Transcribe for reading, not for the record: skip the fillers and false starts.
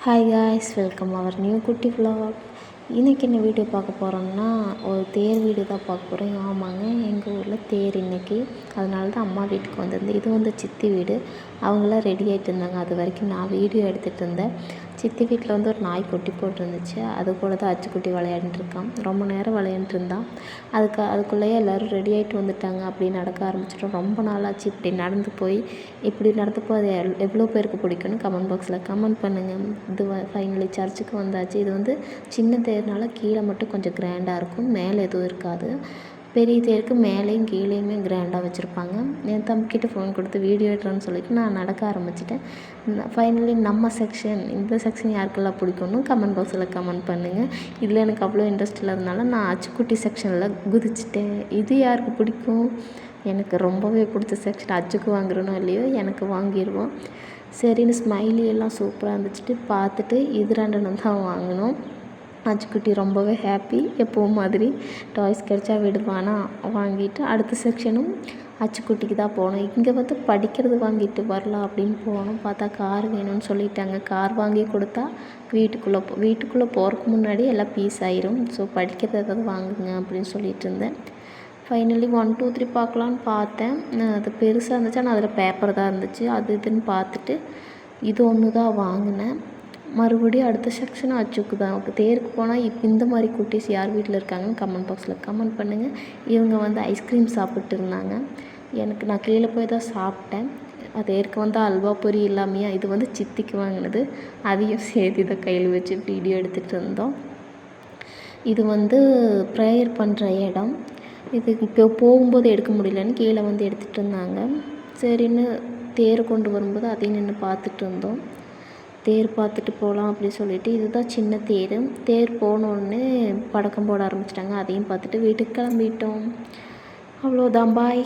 Hi guys, welcome அவர் new குட்டி vlog. இன்றைக்கி என்ன வீடியோ பார்க்க போகிறோம்னா, ஒரு தேர் வீடியோ தான் பார்க்க போகிறோம். ஆமாங்க, எங்கள் ஊரில் தேர் இன்றைக்கி. அதனால தான் அம்மா வீட்டுக்கு வந்திருந்தேன். இது வந்து சித்தி வீடு. அவங்களாம் ரெடி ஆகிட்டு இருந்தாங்க. அது வரைக்கும் நான் வீடியோ எடுத்துகிட்டு இருந்தேன். சித்தி வீட்டில் வந்து ஒரு நாய் கொட்டி போட்டுருந்துச்சு. அது கூட தான் அச்சுக்குட்டி விளையாண்டுருக்கான். ரொம்ப நேரம் விளையாண்டுருந்தான். அதுக்குள்ளேயே எல்லோரும் ரெடி ஆகிட்டு வந்துட்டாங்க. அப்படி நடக்க ஆரம்பிச்சிட்டோம். ரொம்ப நாளாச்சு இப்படி நடந்து போய். இப்படி நடந்து போய் அது எவ்வளோ பேருக்கு பிடிக்கும்னு கமெண்ட் பாக்ஸில் கமெண்ட் பண்ணுங்கள். இது ஃபைனலி சர்ச்சுக்கு வந்தாச்சு. இது வந்து சின்ன தேர்னால கீழே மட்டும் கொஞ்சம் கிராண்டாக இருக்கும், மேலே எதுவும் இருக்காது. பெரிய தேருக்கு மேலேயும் கீழேயுமே கிராண்டாக வச்சுருப்பாங்க. என் தம்பிக்கிட்ட ஃபோன் கொடுத்து வீடியோ எடுறேன்னு சொல்லிட்டு நான் நடக்க ஆரம்பிச்சிட்டேன். ஃபைனலி நம்ம செக்ஷன், இந்த செக்ஷன் யாருக்கெல்லாம் பிடிக்கும்னு கமெண்ட் பாக்ஸில் கமெண்ட் பண்ணுங்கள். இதில் எனக்கு அவ்வளோ இன்ட்ரெஸ்ட் இல்லாதனால நான் அச்சுக்குட்டி செக்ஷனில் குதிச்சிட்டேன். இது யாருக்கு பிடிக்கும்? எனக்கு ரொம்பவே பிடிச்ச செக்ஷன். அச்சுக்கு வாங்குறனோ இல்லையோ, எனக்கு வாங்கிடுவோம். சரின்னு ஸ்மைலி எல்லாம் சூப்பராக இருந்துச்சுட்டு பார்த்துட்டு இது ரெண்டு தான் வாங்கினோம். அச்சுக்குட்டி ரொம்பவே ஹாப்பி. எப்போவும் மாதிரி டாய்ஸ் கிடச்சா விடுவானா வாங்கிட்டு அடுத்த செக்ஷனும் அச்சுக்குட்டிக்கு தான் போனோம். இங்கே வந்து படிக்கிறது வாங்கிட்டு வரலாம் அப்படின்னு போனோம். பார்த்தா கார் வேணும்னு சொல்லிட்டாங்க. கார் வாங்கி கொடுத்தா வீட்டுக்குள்ளே போகிறதுக்கு முன்னாடி எல்லாம் பீஸ் ஆயிரும். ஸோ படிக்கிறது ஏதாவது வாங்குங்க அப்படின்னு சொல்லிட்டு இருந்தேன். ஃபைனலி 1 2 3 பார்க்கலான்னு பார்த்தேன். அது பெருசாக இருந்துச்சு. ஆனால் அதில் பேப்பர் தான் இருந்துச்சு. அது இதுன்னு பார்த்துட்டு இது ஒன்று தான் வாங்கினேன். மறுபடியும் அடுத்த செக்ஷனும் அச்சுக்கு தான். தேருக்கு போனால் இந்த மாதிரி குட்டீஸ் யார் வீட்டில் இருக்காங்கன்னு கமெண்ட் பாக்ஸில் கமெண்ட் பண்ணுங்கள். இவங்க வந்து ஐஸ்கிரீம் சாப்பிட்டு இருந்தாங்க. நான் கீழே போய் தான் சாப்பிட்டேன். தேருக்கு வந்து அல்வா பொரி இல்லாமையா, இது வந்து சித்திக்கு வாங்கினது. அதையும் சேர்த்து இதை கையில் வச்சு வீடியோ எடுத்துகிட்டு இருந்தோம். இது வந்து ப்ரேயர் பண்ணுற இடம். இது இப்போ போகும்போது எடுக்க முடியலன்னு கீழே வந்து எடுத்துகிட்டு இருந்தாங்க. சரின்னு தேர் கொண்டு வரும்போது அதையும் நின்று பார்த்துட்டு இருந்தோம். தேர் பார்த்துட்டு போகலாம் அப்படின்னு சொல்லிட்டு, இதுதான் சின்ன தேர். தேர் போனோடனே படக்கம் போட ஆரம்பிச்சிட்டாங்க. அதையும் பார்த்துட்டு வீட்டுக்கு கிளம்பிட்டோம். அவ்வளோதான், பாய்.